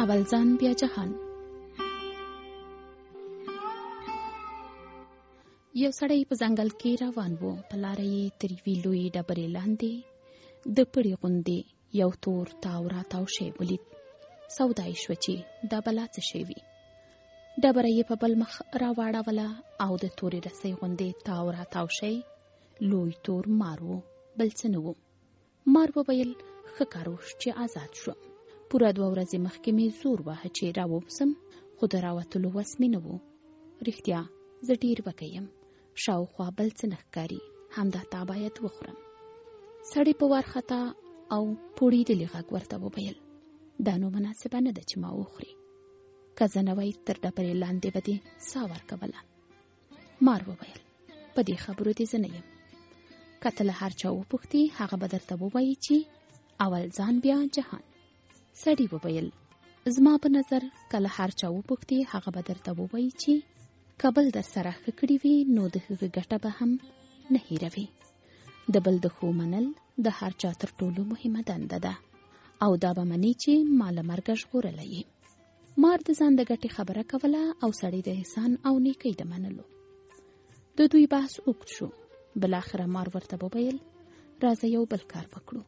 اول ځان بیا جهان. یو سړی په ځنګل کې روان و. په لاره یې تر یوې لویې ډبرې لاندې د پړي غوندې یو تور تاو راتاو شی ولید. سودا یې شوه چې دا بلا څه شی وي. ډبره یې په بل مخ راواړوله او د تورې رسۍ غوندې تاو راتاو شی لوی تور مار و، بل څه نه و. مار وویل ښه کار وشو چې آزاد شوم. پوره 2 ورځې مخکې مې زور واهه چې راووځم، خو د راوتلو وس مې نه و. رښتیا زه ډېر وږی یم، شاوخوا بل څه نه ښکاري، همدا تا باید وخورم. سړی په وارخطا او پوړېدلي غږ ورته وویل دا نو مناسبه نه ده چې ما وخوري. که زه نه وای تر ډبرې لاندې به دې ساه ورکوله. مار وویل په دې خبرو دې زه نه یم. که ته له هر چا وپوښتې هغه به درته ووایي چې اول ځان بیا جهان. سړي وویل زما په نظر که له هر چا وپوښتې هغه به درته ووایي چې که بل در سره ښه کړي وي نو د هغه ګټه به هم نه هېروي. د بل د ښو منل د هر چا تر ټولو مهمه دنده ده او دا به مني چې ما له مرګه ژغورلی یې. مار د ځان د ګټې خبره کوله او سړی د احسان او نیکۍ د منلو. د دوی بحث اوږد شو. بلاخره مار ورته وویل راځه یو بل کار وکړو.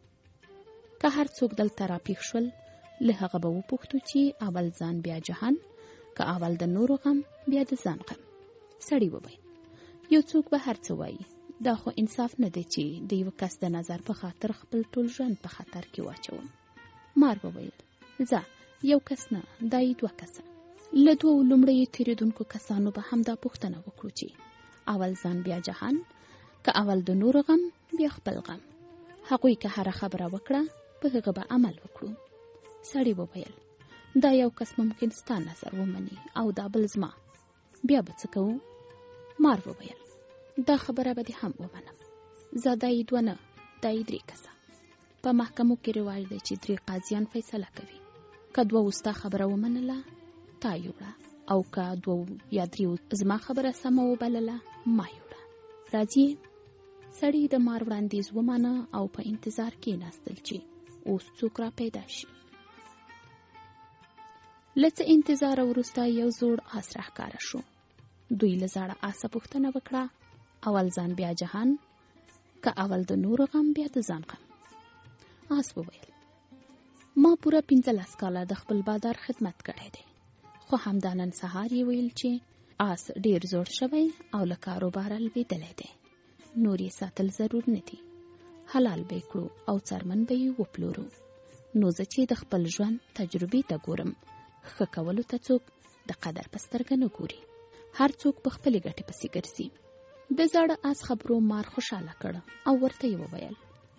که هر څوک دلته راپیښ شول له هغه به وپوښتو چې اول ځان بیا جهان، که اول د نورو غم بیا د ځان غم. سړی وویل یو څوک به هر څه وایي، دا خو انصاف نه دی چې د یو کس د نظر په خاطر خپل ټول ژوند په خطر کې واچوم. مار وویل ځه یو کس نه، دا یې 2 کسه. له 2 لومړی تیریدونکو کسانو به همدا پوښتنه وکړو چې اول ځان بیا جهان، که اول د نورو غم بیا خپل غم. هغوی که هره خبره وکړه په هغه به عمل وکړو. سړی وویل دا یو کس ممکن ستا نظر ومني او دا بل زما، بیا به څه کوو؟ مار وویل دا خبره به دې هم ومنم. زه دا یې 2 نه، دا یې 3 کسه. په محکمو کې رواج دی چې 3 قاضیان فیصله کوي. که 2 ستا خبره ومنله تا یوړه، او که 2 یا 3 زما خبره سمه وبلله ما یوړه. راځي. سړی د مار وړاندیز ومانه او په انتظار کې ناستل چې اوس څوک را پیدا شي. لڅ انتظار وروسته یو زوړ آس راښکاره شو. دوی له زاړه آسه پوښتنه وکړه اول ځان بیا جهان، که اول د نورو غم بیا د ځان غم. آس وویل ما پوره 15 کاله د خپل بادار خدمت کړی دی، خو همدا نن سهار یې ویل چې آس ډیر زوړ شوی او له کاروباره لوېدلی دی، نور یې ساتل ضرور نه دي. حلال به کړو او څرمن به یې وپلورو. نو زه چې د خپل ژوند تجربې ته ګورم، ښه کولو ته څوک د قدر په سترګه نه ګوري، هر څوک په خپلې ګټې پسې ګرځي. د زاړه آس خبرو مار خوشاله کړ او ورته یې وویل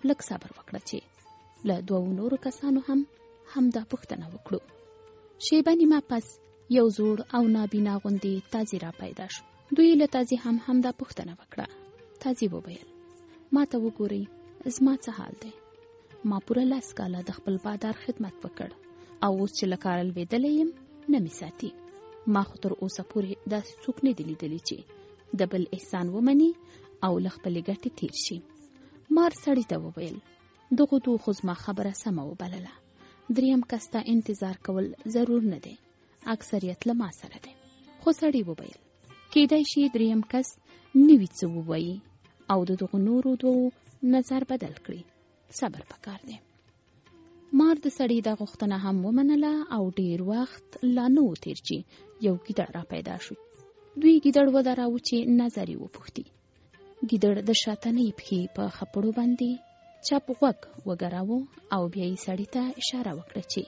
لږ صبر وکړه چې له 2 نورو کسانو هم دا پوښتنه وکړو. شیبه نیمه پس یو زوړ او نابینا غوندې تازي را پیدا شو. دوی له تازي هم دا پوښتنه وکړه. تازي وویل ما ته وګورئ، زما څه حال دی؟ ما پوره 10 کاله د خپل بادار خدمت وکړ او اوس چې له کاره لوېدلی یم نه مې ساتي. ما خو تر اوسه پورې داسې څوک نه دي لیدلي چې د بل احسان ومني او له خپلې ګټې تیر شي. مار سړي ته وویل دغو 2 خو زما خبره سمه وبلله، 3 کس ته انتظار کول ضرور نه دی، اکثریت له ما سره دی. خو سړي وویل کېدای شي 3 کس نوي څه ووایي او د دغو نورو 2 نظر بدل کړي. صبر پکار دی. مار د سړي دا غوښتنه هم ومنله او ډیر وخت لا نه و تیر چې یو ګیدړ را پیدا شو. دوی ګیدړ ودراوه چې نظر یې وپوښتي. ګیدړ د شاتنۍ پښې په خپړو باندې چپ غوږ وګراوه او بیا یې سړي ته اشاره وکړه چې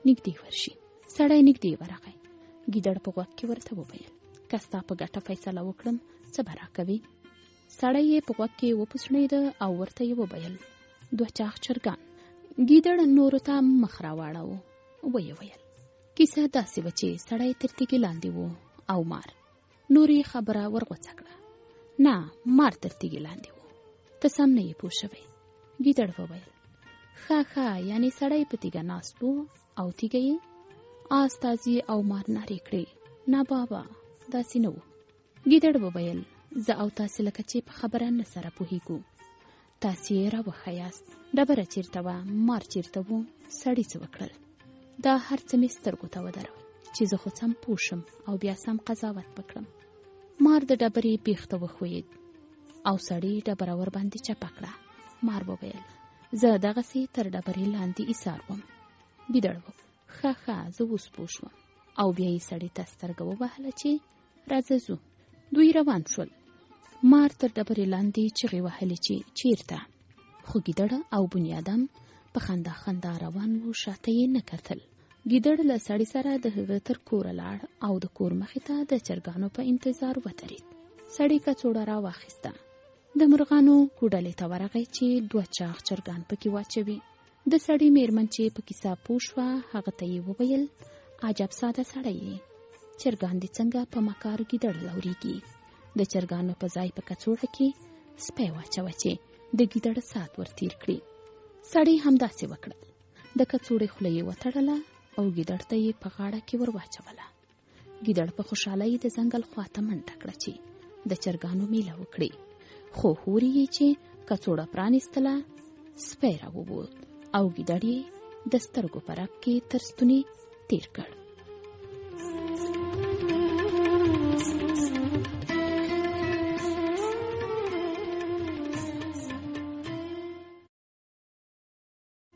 نږدې ورشي. سړی نږدې ورغی. ګیدړ په غوږ کې ورته وویل که ستا په ګټه فیصله وکړم څه به راکوي؟ سړی یې په غوږ کې وپوسڼېده او ورته یې وویل 2 چاغ چرګان. ګیدړ نورو ته مخ راواړاوه. ویې ویل کیسه داسې وه چې سړی تر تیږې لاندې و او مار. نورې خبره ورغوڅه کړه. نه، مار تر تیږې لاندې و، ته سم نه یې پوه شوی. ګیدړ وویل ښه یعنی سړی په تیږه ناست و او تیږه یې آس تازي او مار نارې کړې. نه بابا داسې نه و. ګیدړ وویل زه او تاسې لکه چې په خبره نه سره پوهیږو. تاسې یې راوښیاست ډبره چیرته وه، مار چیرته و، سړي څه وکړل؟ دا هر څه مې سترګو ته ودرول چې زه خو سم پوه شم او بیا سم قضاوت وکړم. مار د ډبرې بیخ ته وښویېد او سړي ډبره ور باندې چپه کړه. مار وویل زه دغسې تر ډبرې لاندې ایسار وم. ګیدړ وویل ښه زه اوس پوه شوم. او بیا یې سړي ته سترګه ووهله چې راځه ځو. دوی روان شول. مار تر ډبرې لاندې چغې وهلې چې چیرته؟ خو ګیدړ او بنیادم په خندا روان وو، شاته یې نه کتل. ګیدړ له سړي سره د هغه تر کوره لاړ او د کور مخې ته د چرګانو په انتظار ودرېد. سړي کڅوړه راواخیسته. د مرغانو کوډلې ته ورغی چې 2 چاغ چرګان پکې واچوي. د سړي میرمن چې په کیسه پوه شوه هغه ته یې وویل عجب ساده سړی یې، چرګان دې څنګه په مکار ګیدړ لورېږي. د چرګانو په ځای په کڅوړه کې سپی واچوه چې د ګیدړ سات ورتیر کړي. سړی همداسې وکړل. د کڅوړې خوله یې وتړله او ګیدړ ته یې په غاړه کې ور واچوله. ګیدړ په خوشحالۍ د ځنګل خواته منډه کړه چې د چرګانو میله وکړي. خو هورې یې چې کڅوړه پرانیستله سپی راووت او ګیدړ یې د سترګو په رپ کې تر ستوني تیر کړ.